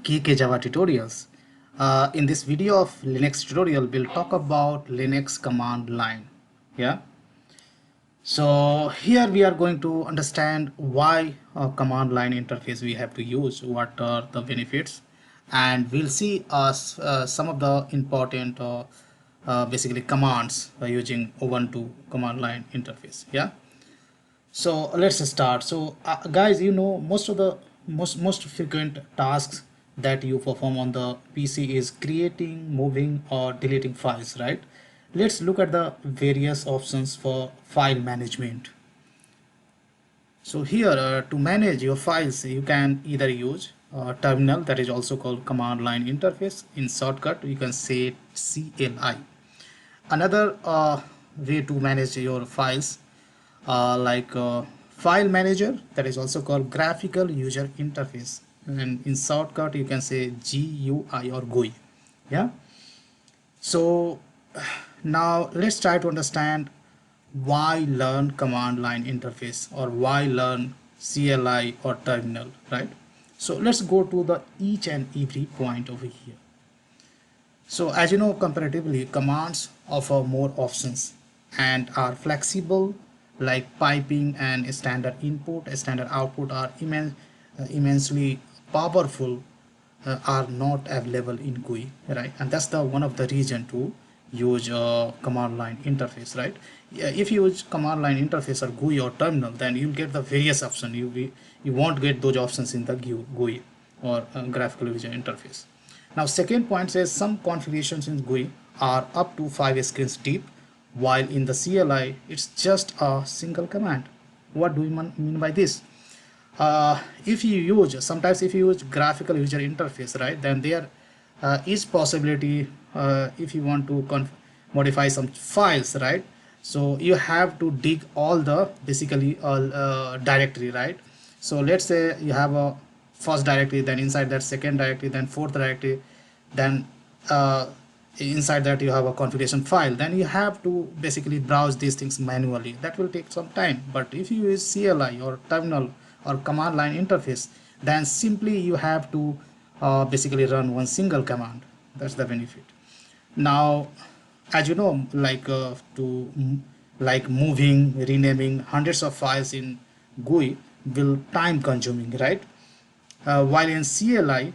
to KK Java Tutorials. In this video of Linux tutorial, we'll talk about Linux command line. Yeah. So here we are going to understand why a command line interface we have to use, what are the benefits, and we'll see some of the important basically commands using Ubuntu command line interface. Yeah. So let's start. So guys, you know, most frequent tasks that you perform on the PC is creating, moving or deleting files, right? Let's look at the various options for file management. So here to manage your files, you can either use terminal, that is also called command line interface. In shortcut you can say CLI. Another way to manage your files like file manager, that is also called graphical user interface, and in shortcut you can say GUI or GUI. Yeah. So now let's try to understand why learn command line interface or why learn CLI or terminal, right? So let's go to the each and every point over here. So as you know, comparatively commands offer more options and are flexible, like piping and standard input, standard output are immensely powerful, are not available in GUI, right? And that's the one of the reason to use command line interface, right? If you use command line interface or GUI or terminal, then you'll get the various options. You won't get those options in the GUI or graphical user interface. Now second point says some configurations in GUI are up to 5 screens deep, while in the CLI it's just a single command. What do we mean by this? If you use graphical user interface, right, then there is possibility if you want to modify some files, right? So you have to dig all the basically directory, right? So let's say you have a first directory, then inside that second directory, then fourth directory, then inside that you have a configuration file. Then you have to basically browse these things manually. That will take some time. But if you use CLI or terminal or command line interface, then simply you have to basically run one single command. That's the benefit. Now as you know, like moving, renaming hundreds of files in GUI will time consuming, right? While in CLI,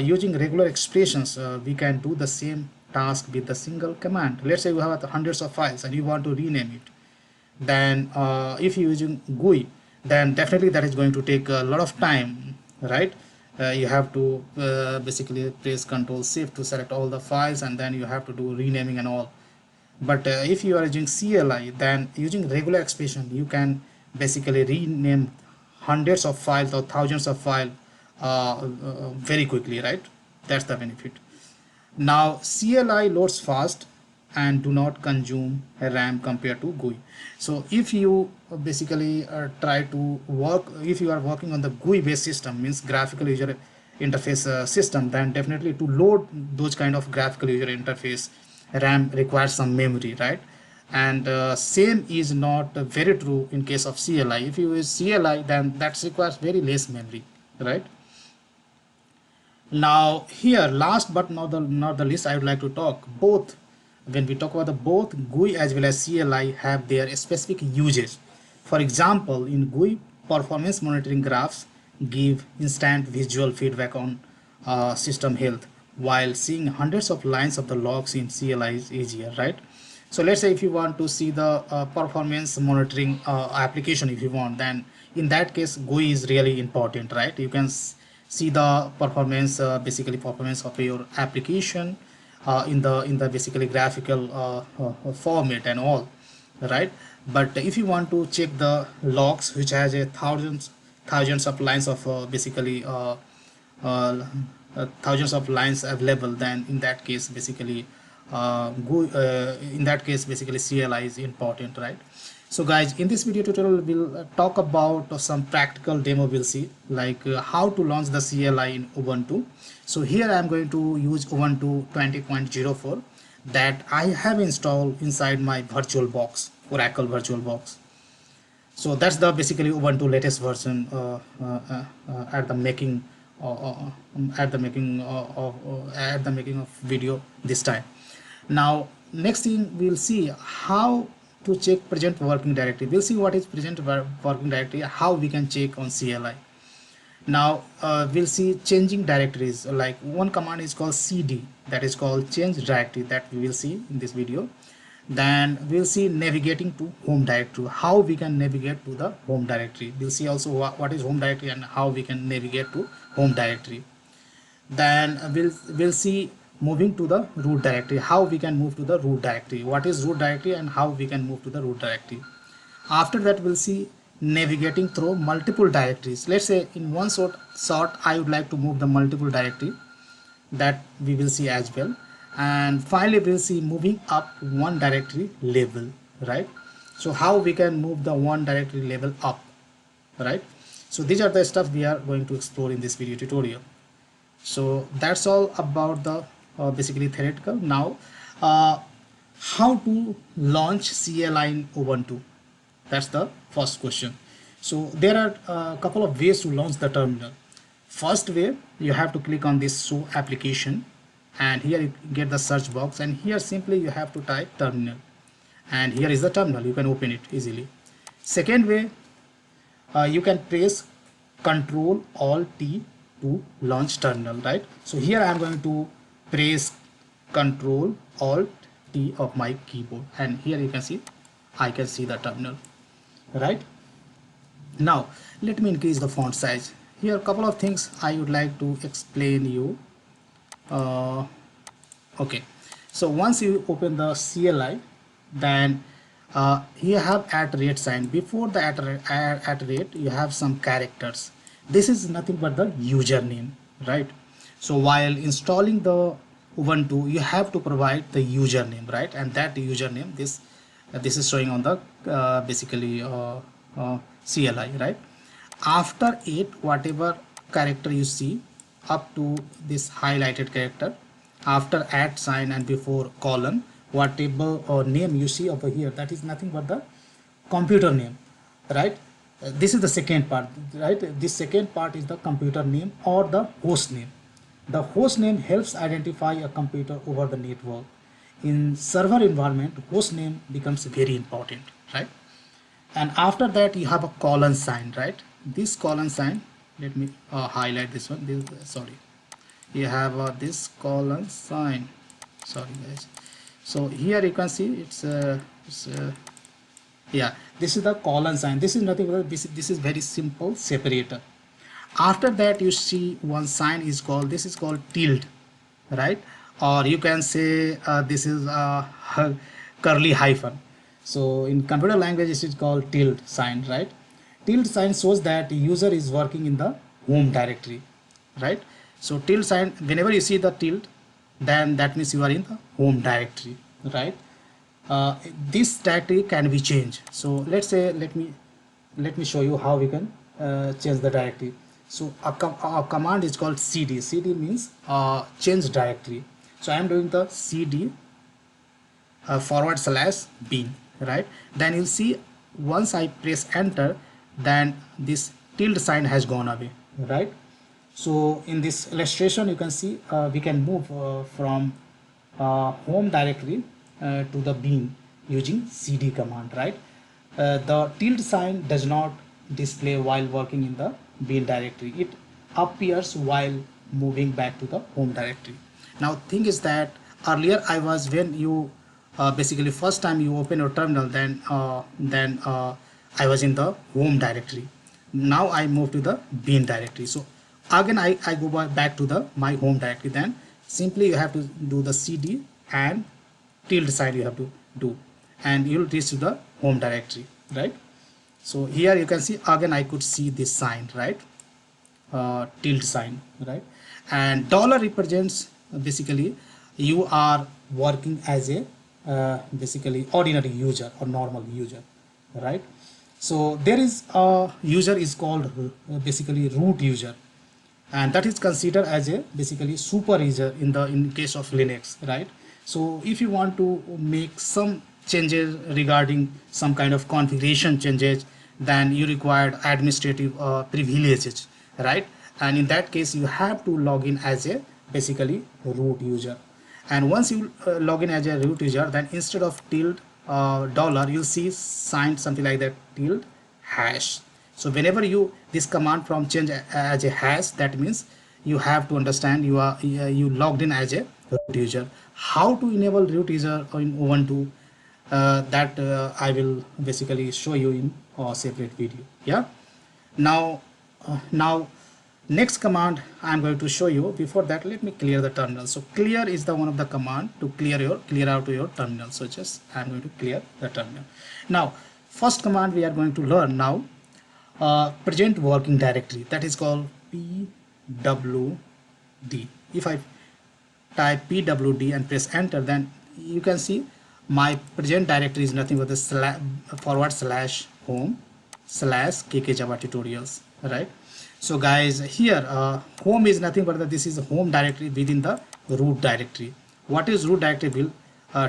using regular expressions, we can do the same task with a single command. Let's say you have hundreds of files and you want to rename it. Then if you're using GUI, then definitely that is going to take a lot of time, right? You have to basically press Ctrl Shift to select all the files, and then you have to do renaming and all. But if you are using CLI, then using regular expression, you can basically rename hundreds of files or thousands of files very quickly, right? That's the benefit. Now CLI loads fast and do not consume RAM compared to GUI. So if you basically try to work, if you are working on the GUI based system, means graphical user interface system, then definitely to load those kind of graphical user interface, RAM requires some memory, right? And same is not very true in case of CLI. If you use CLI, then that requires very less memory, right? Now here, last but not the least, I would like to talk both. When we talk about the both GUI as well as CLI have their specific uses. For example, in GUI, performance monitoring graphs give instant visual feedback on system health, while seeing hundreds of lines of the logs in CLI is easier, right? So let's say if you want to see the performance monitoring application, if you want, then in that case GUI is really important, right? You can see the performance, basically performance of your application in the basically graphical format and all, right? But if you want to check the logs, which has a thousands of lines of basically thousands of lines available, then in that case basically CLI is important, right? So guys, in this video tutorial we'll talk about some practical demo. We'll see like how to launch the CLI in Ubuntu. So here I am going to use Ubuntu 20.04 that I have installed inside my VirtualBox, Oracle VirtualBox. So that's the basically Ubuntu latest version at the making at the making of video this time. Now next thing we'll see how to check present working directory. We'll see what is present working directory, how we can check on CLI. Now we'll see changing directories. Like one command is called cd, that is called change directory, that we will see in this video. Then we'll see navigating to home directory, how we can navigate to the home directory. We'll see also what is home directory and how we can navigate to home directory. Then we'll see moving to the root directory, how we can move to the root directory, what is root directory and how we can move to the root directory. After that we'll see navigating through multiple directories. Let's say in one short I would like to move the multiple directory, that we will see as well. And finally we'll see moving up one directory level, right? So how we can move the one directory level up, right? So these are the stuff we are going to explore in this video tutorial. So that's all about the basically theoretical. Now how to launch CLI in Ubuntu, that's the first question. So there are a couple of ways to launch the terminal. First way, you have to click on this show application, and here you get the search box, and here simply you have to type terminal, and here is the terminal. You can open it easily. Second way, you can press Ctrl Alt T to launch terminal, right? So here I am going to press Ctrl Alt T of my keyboard, and here you can see I can see the terminal, right? Now let me increase the font size. Here a couple of things I would like to explain you. Okay, so once you open the CLI, then you have @ sign. Before the @ you have some characters. This is nothing but the username, right? So while installing the Ubuntu, you have to provide the username, right? And that username, this is showing on the basically CLI, right? After it, whatever character you see up to this highlighted character, after @ sign and before colon, whatever name you see over here, that is nothing but the computer name, right? This is the second part, right? This second part is the computer name or the host name. The host name helps identify a computer over the network. In server environment, host name becomes very important, right? And after that you have a colon sign, right? This colon sign, let me highlight this one. Sorry, you have this colon sign, sorry guys. So here you can see yeah, this is the colon sign. This is nothing but this is very simple separator. After that you see one sign is called, this is called tilde, right? Or you can say this is a curly hyphen. So in computer language it is called tilde sign, right? Tilde sign shows that the user is working in the home directory, right? So tilde sign, whenever you see the tilde, then that means you are in the home directory, right? This directory can be changed. So let's say, let me show you how we can change the directory. So a command is called cd. Cd means change directory. So I am doing the cd /bin, right? Then you'll see once I press enter, then this tilde sign has gone away, right? So in this illustration you can see we can move from home directory to the bin using cd command, right? The tilde sign does not display while working in the bin directory. It appears while moving back to the home directory. Now thing is that earlier I was, when you basically first time you open your terminal, then I was in the home directory. Now I move to the bin directory. So again I go back to my home directory. Then simply you have to do the cd and tilde sign you have to do, and you'll reach to the home directory, right? So here you can see again I could see this sign, right? Tilde sign, right? And dollar represents basically you are working as a basically ordinary user or normal user, right? So there is a user is called basically root user, and that is considered as a basically super user in case of Linux, right? So if you want to make some changes regarding some kind of configuration changes, then you require administrative privileges, right? and in that case you have to log in as a basically root user. And once you log in as a root user, then instead of tilde dollar, you'll see signed something like that, tilde hash. So whenever you this command prompt change as a hash, that means you have to understand you logged in as a root user. How to enable root user in Ubuntu, that I will basically show you in a separate video. Yeah. Now next command I'm going to show you. Before that, let me clear the terminal. So clear is the one of the command to clear out your terminal. So just I'm going to clear the terminal. Now first command we are going to learn now, present working directory, that is called pwd. If I type pwd and press enter, then you can see my present directory is nothing but the /home/kkjava tutorials, right? So guys, here home is nothing but this is a home directory within the root directory. What is root directory? Will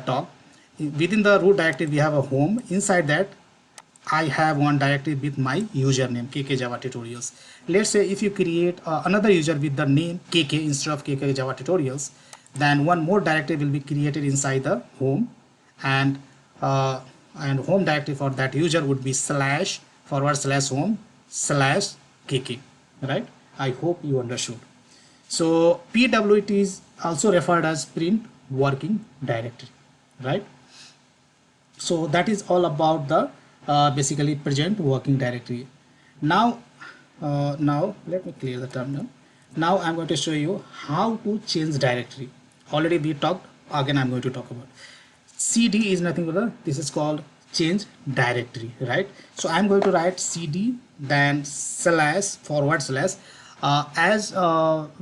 talk. Within the root directory we have a home. Inside that I have one directory with my username kkjava tutorials. Let's say if you create another user with the name kk instead of kkjava tutorials, then one more directory will be created inside the home, and home directory for that user would be /home/kk, right? I hope you understood. So pwd is also referred as print working directory, right? So that is all about the basically present working directory. Now let me clear the terminal. Now I'm going to show you how to change directory. Already we talked, again I'm going to talk about. CD is nothing but this is called change directory, right? So I'm going to write CD then // as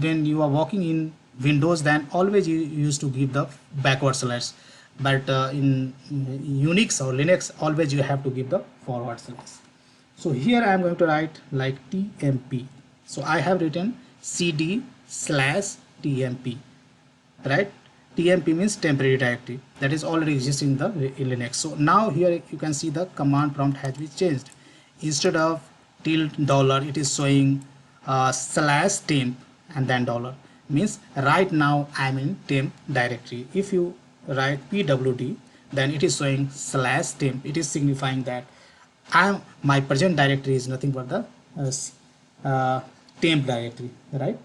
when you are working in Windows, then always you used to give the backward slash, but in Unix or Linux always you have to give the forward slash. So here I am going to write like tmp. So I have written CD/tmp, right? tmp means temporary directory, that is already existing in the Linux. So now here you can see the command prompt has been changed. Instead of tilde dollar, it is showing /temp and then dollar, means right now I'm in temp directory. If you write pwd, then it is showing /temp. It is signifying that my present directory is nothing but the temp directory, right?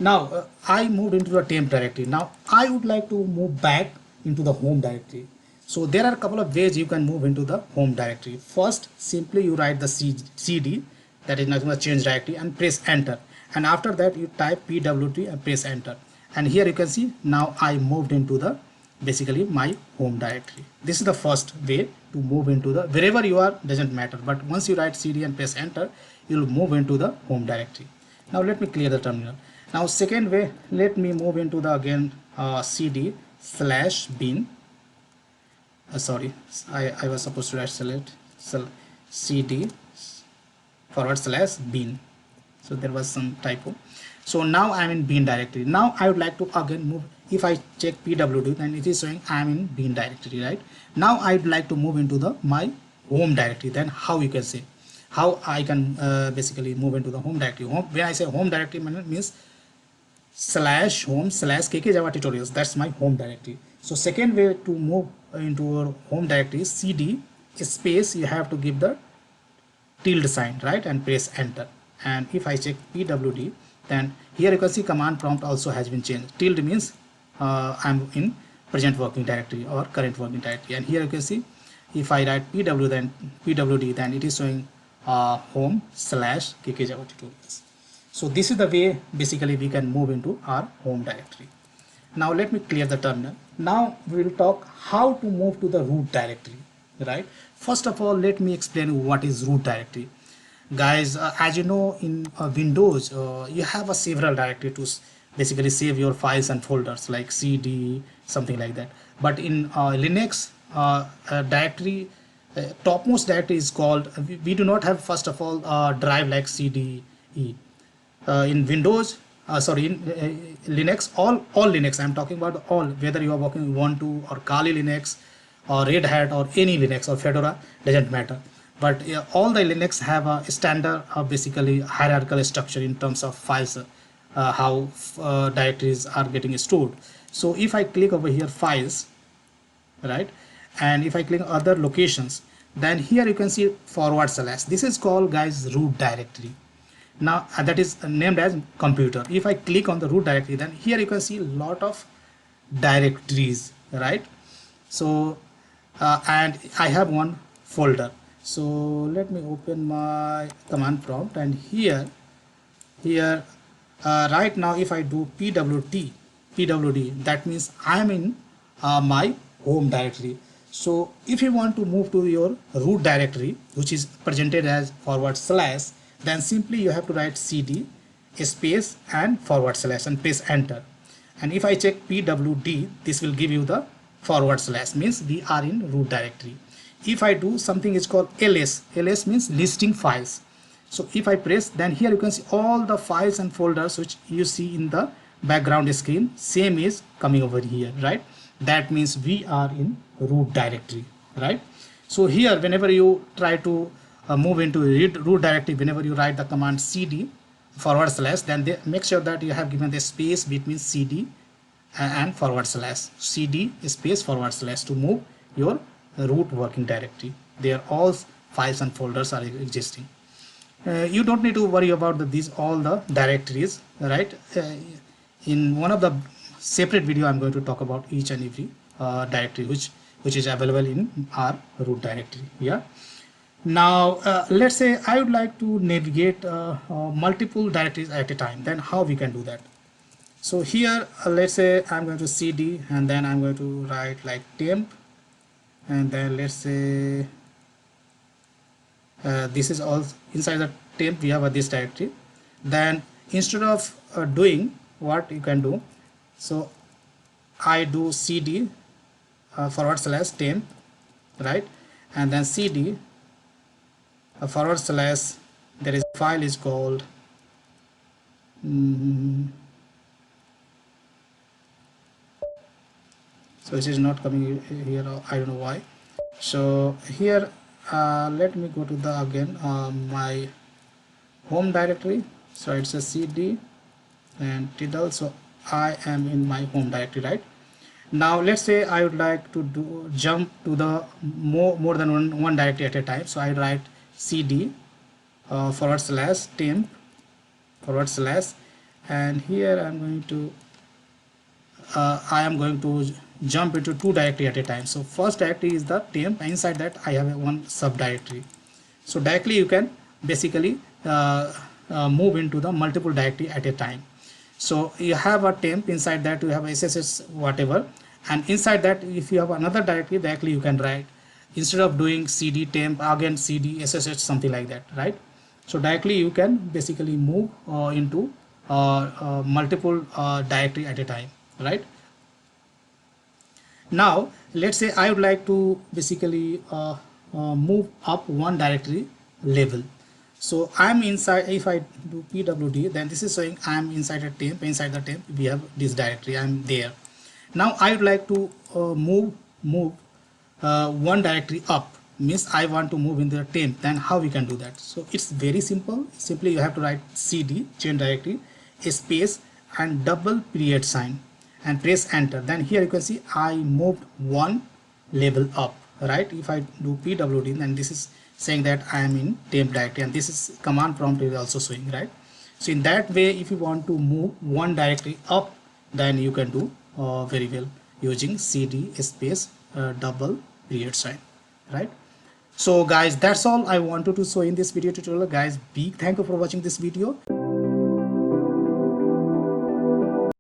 Now I moved into the temp directory. Now I would like to move back into the home directory. So there are a couple of ways you can move into the home directory. First, simply you write the CD, that is nothing but change directory, and press enter. And after that you type pwd and press enter. And here you can see now I moved into the basically my home directory. This is the first way to move into the, wherever you are doesn't matter, but once you write CD and press enter, you'll move into the home directory. Now let me clear the terminal. Now second way, let me move into the again CD/bin. Sorry, I was supposed to write CD/bin. So there was some typo. So now I'm in bin directory. Now I would like to again move. If I check pwd, then it is showing I'm in bin directory, right? Now I'd like to move into the my home directory. Then how you can say, how I can basically move into the home directory. When I say home directory, means /home/kkjava tutorials. That's my home directory. So second way to move into your home directory is CD space, you have to give the tilde sign, right, and press enter. And if I check pwd, then here you can see command prompt also has been changed. Tilde means I'm in present working directory or current working directory. And here you can see if I write pwd, then it is showing home/kkjava tutorials. So this is the way basically we can move into our home directory. Now let me clear the terminal. Now we will talk how to move to the root directory, right? First of all, let me explain what is root directory. Guys, as you know, in Windows you have a several directory to basically save your files and folders like CD, something like that. But in Linux directory, topmost directory is called, we do not have first of all drive like CDE. In Windows, in Linux, all Linux, I'm talking about all, whether you are working Ubuntu or Kali Linux or Red Hat or any Linux or Fedora, doesn't matter. but all the Linux have a standard basically hierarchical structure in terms of files, how directories are getting stored. So if I click over here files, right, and if I click other locations, then here you can see /. This is called, guys, root directory. Now that is named as computer. If I click on the root directory, then here you can see a lot of directories, right? So and I have one folder. So let me open my command prompt, and here right now if I do pwd, that means I am in my home directory. So if you want to move to your root directory, which is presented as /, then simply you have to write cd space and / and press enter. And if I check pwd, this will give you the /, means we are in root directory. If I do something is called ls means listing files. So if I press, then here you can see all the files and folders which you see in the background screen, same is coming over here, right? That means we are in root directory, right? So here whenever you try to move into root directory, whenever you write the command cd /, then they make sure that you have given the space between cd and /, cd space / to move your root working directory. There all files and folders are existing. You don't need to worry about these all the directories, right? In one of the separate video I'm going to talk about each and every directory which is available in our root directory. Yeah. Now let's say I would like to navigate multiple directories at a time. Then how we can do that? So here let's say I'm going to cd, and then I'm going to write like temp, and then let's say this is all inside the temp we have this directory. Then instead of doing what you can do, so I do cd / temp, right, and then cd / there is a file is called so this is not coming here, I don't know why. So here let me go to the again my home directory. So it's a cd and title, so I am in my home directory, right? Now let's say I would like to jump to the more than one directory at a time. So I write cd / temp / and here I'm going to I am going to jump into two directory at a time. So first directory is the temp, and inside that I have one subdirectory. So directly you can basically move into the multiple directory at a time. So you have a temp, inside that you have ssh whatever, and inside that if you have another directory, directly you can write, instead of doing cd temp again cd ssh something like that, right? So directly you can basically move into multiple directory at a time, right? Now let's say I would like to basically move up one directory level. So I'm inside, if I do pwd, then this is showing I'm inside a temp. Inside the temp we have this directory, I'm there. Now I would like to move one directory up, means I want to move in the temp. Then how we can do that? So it's very simple. Simply you have to write cd change directory space and double period sign and press enter. Then here you can see I moved one level up, right? If I do pwd, then this is saying that I am in temp directory, and this is command prompt is also showing, right? So in that way, if you want to move one directory up, then you can do very well using cd space double period sign, right? So guys, that's all I wanted to show in this video tutorial. Guys, big thank you for watching this video.